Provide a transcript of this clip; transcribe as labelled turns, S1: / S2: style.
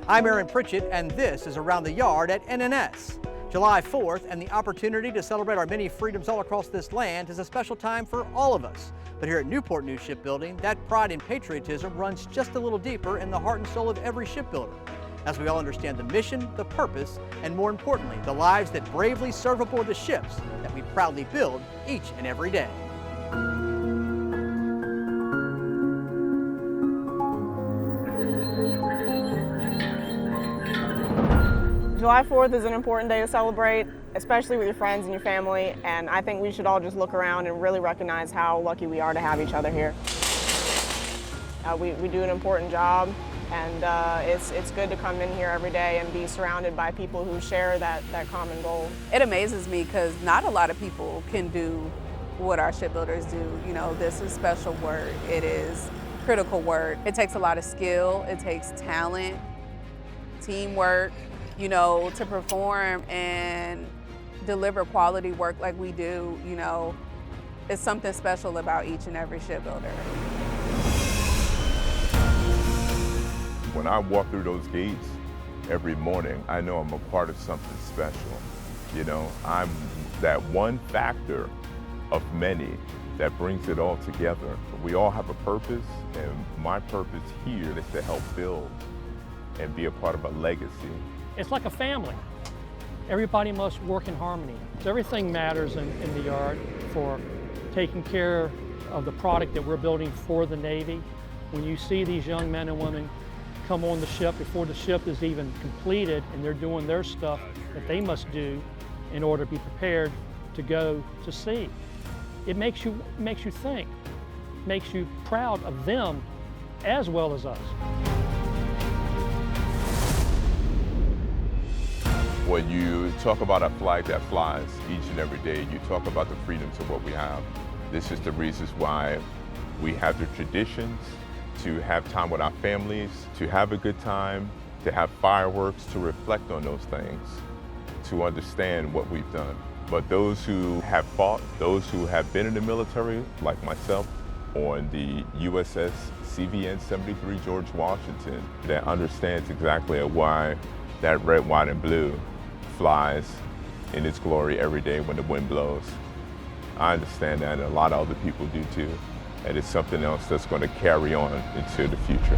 S1: I'm Aaron Pritchett, and this is Around the Yard at NNS. July 4th and the opportunity to celebrate our many freedoms all across this land is a special time for all of us. But here at Newport New Shipbuilding, that pride and patriotism runs just a little deeper in the heart and soul of every shipbuilder, as we all understand the mission, the purpose, and more importantly, the lives that bravely serve aboard the ships that we proudly build each and every day.
S2: July 4th is an important day to celebrate, especially with your friends and your family, and I think we should all just look around and really recognize how lucky we are to have each other here. We do an important job, and it's good to come in here every day and be surrounded by people who share that common goal.
S3: It amazes me because not a lot of people can do what our shipbuilders do. You know, this is special work. It is critical work. It takes a lot of skill. It takes talent, teamwork, you know, to perform and deliver quality work like we do. You know, it's something special about each and every shipbuilder.
S4: When I walk through those gates every morning, I know I'm a part of something special. You know, I'm that one factor of many that brings it all together. We all have a purpose, and my purpose here is to help build and be a part of a legacy.
S5: It's like a family. Everybody must work in harmony. So everything matters in the yard for taking care of the product that we're building for the Navy. When you see these young men and women come on the ship before the ship is even completed and they're doing their stuff that they must do in order to be prepared to go to sea, it makes you think, makes you proud of them as well as us.
S4: When you talk about a flag that flies each and every day, you talk about the freedoms of what we have. This is the reasons why we have the traditions, to have time with our families, to have a good time, to have fireworks, to reflect on those things, to understand what we've done. But those who have fought, those who have been in the military, like myself, on the USS CVN 73 George Washington, that understands exactly why that red, white, and blue flies in its glory every day when the wind blows. I understand that, and a lot of other people do too. And it's something else that's going to carry on into the future.